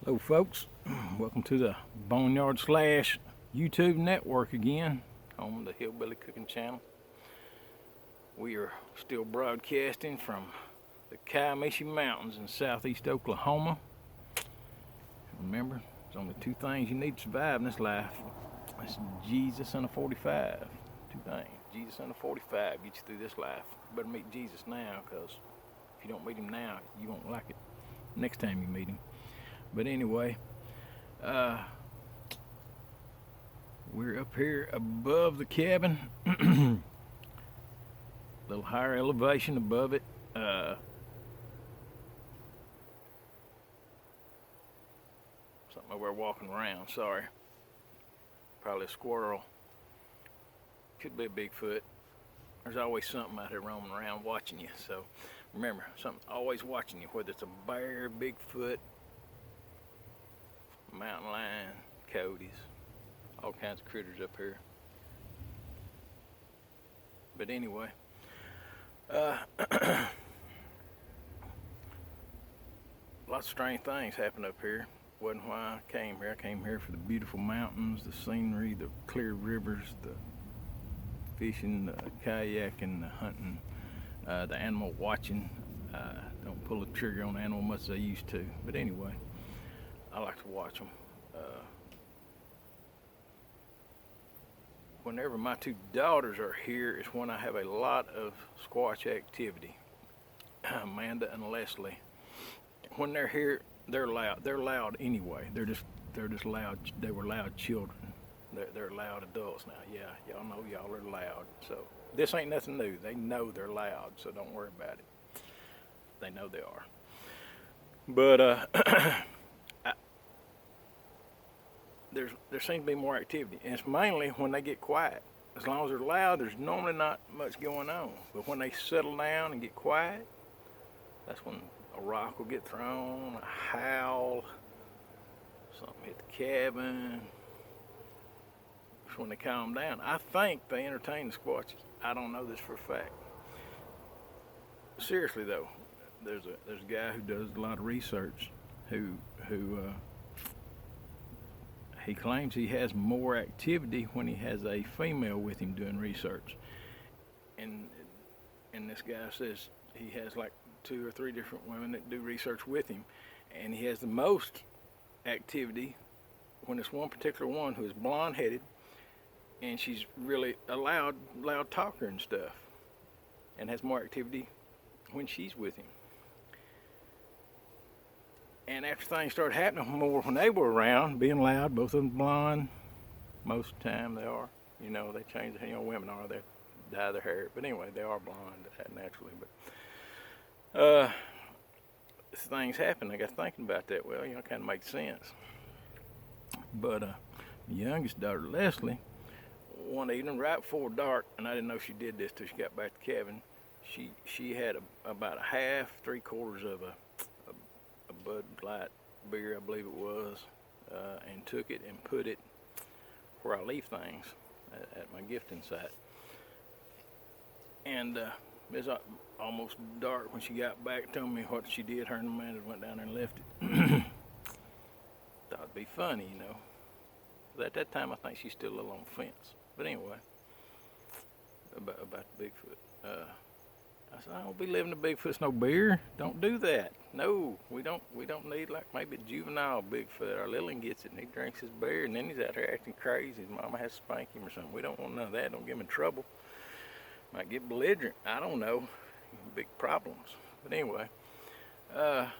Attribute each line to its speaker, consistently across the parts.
Speaker 1: Hello folks, welcome to the Boneyard Slash YouTube network again, home of the Hillbilly Cooking Channel. We are still broadcasting from the Comanche Mountains in southeast Oklahoma. Remember, there's only two things you need to survive in this life. That's Jesus and a 45. Two things, Jesus and a 45 get you through this life. You better meet Jesus now, because if you don't meet him now, you won't like it next time you meet him. But anyway, we're up here above the cabin, a little higher elevation above it. Something over there walking around, sorry. Probably a squirrel. Could be a Bigfoot. There's always something out there roaming around watching you. So remember, something always watching you, whether it's a bear, Bigfoot, mountain lion, coyotes, all kinds of critters up here. But anyway, lots of strange things happen up here. Wasn't why I came here. I came here for the beautiful mountains, the scenery, the clear rivers, the fishing, the kayaking, the hunting, the animal watching. Don't pull the trigger on the animal much as I used to. But anyway, I like to watch them. Whenever my two daughters are here is when I have a lot of squatch activity. Amanda and Leslie. When they're here, they're loud. They're loud anyway. They're just loud. They were loud children. They're loud adults now. Yeah, y'all know y'all are loud. So this ain't nothing new. They know they're loud, so don't worry about it. They know they are. But there seems to be more activity, and it's mainly when they get quiet. As long as they're loud, there's normally not much going on. But when they settle down and get quiet, that's when a rock will get thrown, a howl, something hit the cabin. That's when they calm down. I think they entertain the squatches. I don't know this for a fact. Seriously though, there's a guy who does a lot of research who he claims he has more activity when he has a female with him doing research. And this guy says he has like 2 or 3 different women that do research with him. And he has the most activity when it's one particular one who is blonde-headed, and she's really a loud talker and stuff, and has more activity when she's with him. And after things started happening more when they were around, being loud, both of them blonde, most of the time they are. You know, they change, women are, they dye their hair. But anyway, they are blonde naturally. But things happen, I got thinking about that. Well, kind of makes sense. But the youngest daughter, Leslie, one evening right before dark, and I didn't know she did this till she got back to the cabin, she had about a half, 3/4 of a Bud Light beer, I believe it was, and took it and put it where I leave things at my gifting site. And it was almost dark when she got back, told me what she did. Her and Amanda went down there and left it. Thought it'd be funny, But at that time, I think she's still a little on the fence. But anyway, about the Bigfoot. I said, I don't be living to Bigfoot's no beer. Don't do that. No, we don't need like maybe a juvenile Bigfoot. Our Lillian gets it and he drinks his beer and then he's out here acting crazy. His mama has to spank him or something. We don't want none of that. Don't get him in trouble. Might get belligerent. I don't know. Big problems. But anyway, I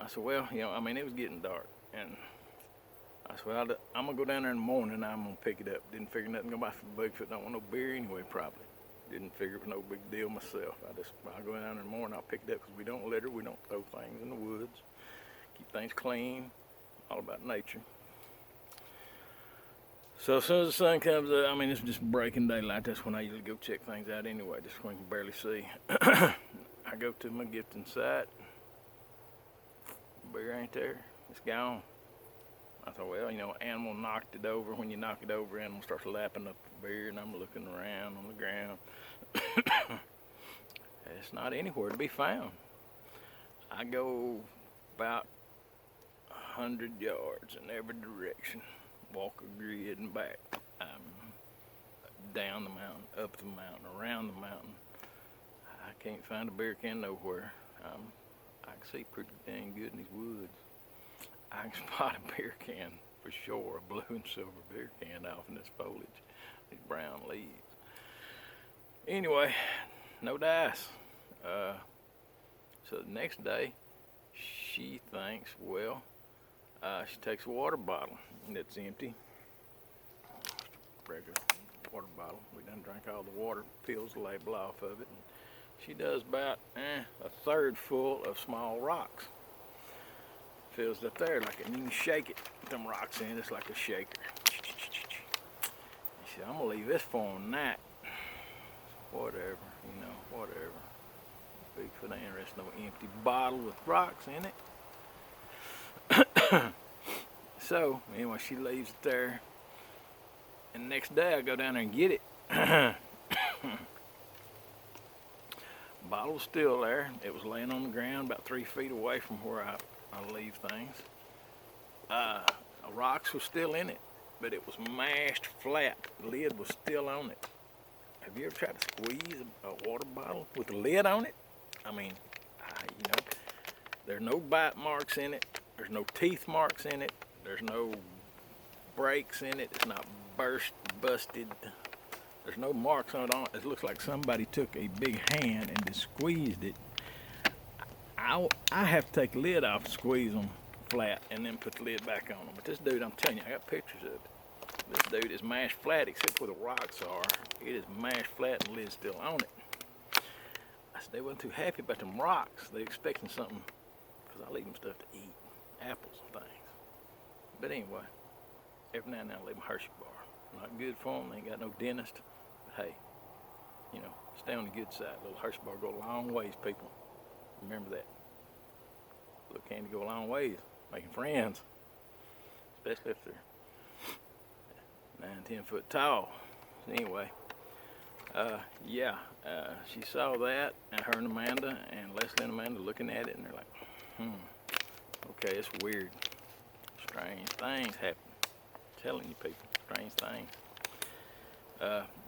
Speaker 1: said, well, it was getting dark, and I said, well, I'm gonna go down there in the morning and I'm gonna pick it up. Didn't figure nothing gonna buy for Bigfoot. Don't want no beer anyway, probably. Didn't figure it was no big deal myself. I'll go down in the morning, I'll pick it up, because we don't litter, we don't throw things in the woods. Keep things clean, all about nature. So as soon as the sun comes up, it's just breaking daylight. That's when I usually go check things out anyway, just when you can barely see. I go to my gifting site. Beer ain't there, it's gone. I thought, well, animal knocked it over. When you knock it over, animal starts lapping up the beer, and I'm looking around on the ground. It's not anywhere to be found. I go about 100 yards in every direction. Walk a grid and back. Down the mountain, up the mountain, around the mountain. I can't find a bear can nowhere. I can see pretty dang good in these woods. I can spot a bear can for sure, a blue and silver bear can off in this foliage, these brown leaves. Anyway, no dice. So the next day, she thinks, well, she takes a water bottle that's empty, regular water bottle. We done drank all the water, peels the label off of it. And she does about a third full of small rocks. Fills it up there like it, and you can shake it. Put them rocks in, it's like a shaker. She said, I'm gonna leave this for a night. Whatever, whatever. Bigfoot ain't interested in no empty bottle with rocks in it. So, anyway, she leaves it there. And the next day I go down there and get it. Bottle was still there. It was laying on the ground about 3 feet away from where I leave things. Rocks were still in it, but it was mashed flat. The lid was still on it. Have you ever tried to squeeze a water bottle with the lid on it? I mean, there's no bite marks in it. There's no teeth marks in it. There's no breaks in it. It's not busted. There's no marks on it. It looks like somebody took a big hand and just squeezed it. I have to take the lid off and squeeze them flat and then put the lid back on them. But this dude, I'm telling you, I got pictures of it. This dude is mashed flat except where the rocks are. It is mashed flat and the lid's still on it. I said they wasn't too happy about them rocks. They expecting something, because I leave them stuff to eat, apples and things. But anyway, every now and then I leave them Hershey bar. Not good for them. They ain't got no dentist. But hey, stay on the good side. Little Hershey bar go a long ways, people. Remember that. Little candy go a long ways, making friends, especially if they're 9-10 foot tall. Anyway, she saw that, and her and Amanda and Leslie and Amanda looking at it, and they're like, okay, it's weird. Strange things happen. I'm telling you people, strange things.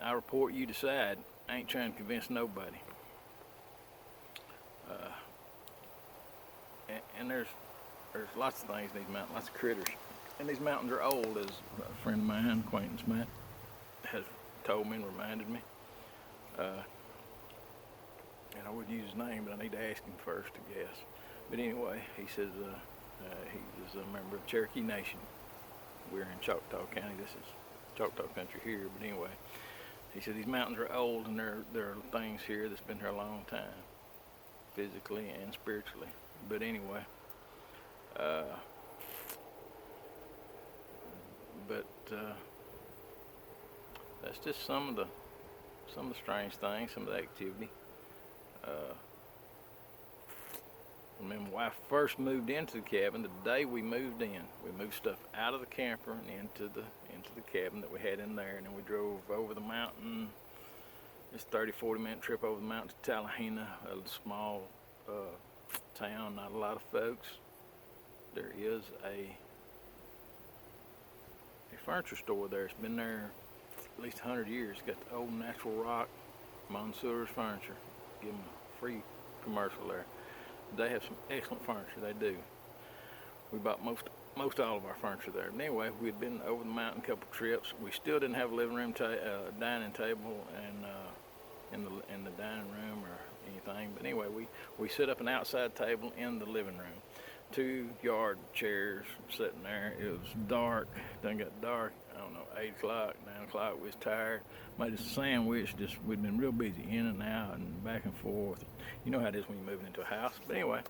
Speaker 1: I report, you decide. I ain't trying to convince nobody. And there's lots of things in these mountains, lots of critters. And these mountains are old, as a friend of mine, acquaintance Matt, has told me and reminded me. And I would use his name, but I need to ask him first, I guess. But anyway, he says he is a member of Cherokee Nation. We're in Choctaw County. This is Choctaw country here. But anyway, he said these mountains are old, and there are things here that's been here a long time, physically and spiritually. But anyway, that's just some of the strange things, some of the activity. Remember when I first moved into the cabin, the day we moved in, we moved stuff out of the camper and into the cabin that we had in there, and then we drove over the mountain. It's a 30-40 minute trip over the mountain to Tallahena, a small town, not a lot of folks. There is a furniture store there. It's been there at least 100 years. It's got the old natural rock, Monsour's Furniture. Give them a free commercial there. They have some excellent furniture, they do. We bought most all of our furniture there. But anyway, we had been over the mountain a couple trips. We still didn't have a living room, dining table, and in the dining room or anything. But anyway, we set up an outside table in the living room. 2 yard chairs sitting there. It was dark. Done got dark. I don't know, 8 o'clock, 9 o'clock. We was tired. Made us a sandwich. We'd been real busy, in and out and back and forth. You know how it is when you're moving into a house. But anyway,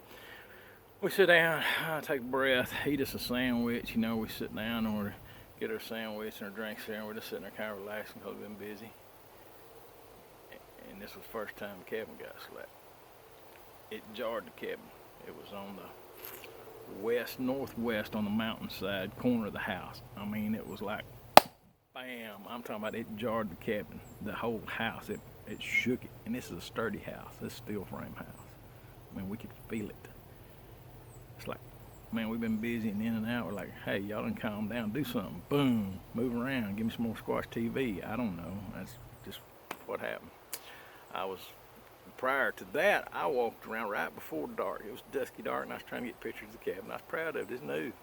Speaker 1: we sit down, take a breath, eat us a sandwich. We sit down and we get our sandwich and our drinks there, and we're just sitting there kind of relaxing because we've been busy. And this was the first time the cabin got slept. It jarred the cabin. It was on the northwest on the mountainside corner of the house. I mean, it was like, bam! I'm talking about, it jarred the cabin, the whole house. It shook it. And this is a sturdy house. This steel frame house. I mean, we could feel it. It's like man, we've been busy and in and out. We're like, hey, y'all done calm down, do something. Boom, move around, give me some more squash TV. I don't know. That's just what happened. I was Prior to that, I walked around right before dark. It was dusky dark, and I was trying to get pictures of the cabin. I was proud of it. It's new.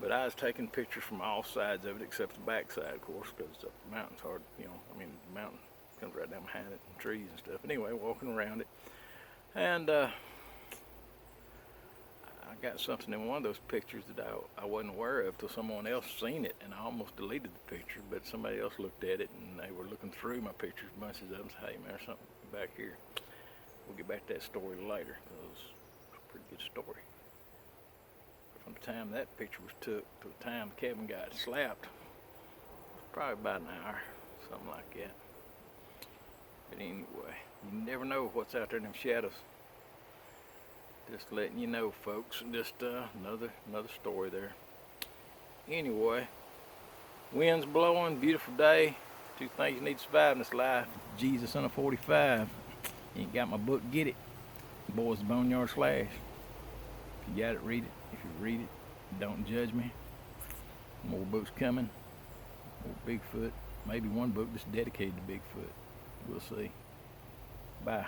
Speaker 1: But I was taking pictures from all sides of it, except the back side, of course, because the mountain's hard, I mean, the mountain comes right down behind it, and trees and stuff. Anyway, walking around it. And I got something in one of those pictures that I wasn't aware of till someone else seen it, and I almost deleted the picture, but somebody else looked at it, and they were looking through my pictures, bunches of them, and said, hey, man, there's something back here. We'll get back to that story later, because it's a pretty good story. From the time that picture was took to the time the cabin got slapped, it was probably about an hour, something like that. But anyway, you never know what's out there in them shadows. Just letting you know, folks. Just another story there. Anyway, wind's blowing, beautiful day. 2 things you need to survive in this life: Jesus under 45. You ain't got my book, get it. Boys, the Boneyard Slash. If you got it, read it. If you read it, don't judge me. More books coming. More Bigfoot. Maybe one book just dedicated to Bigfoot. We'll see. Bye.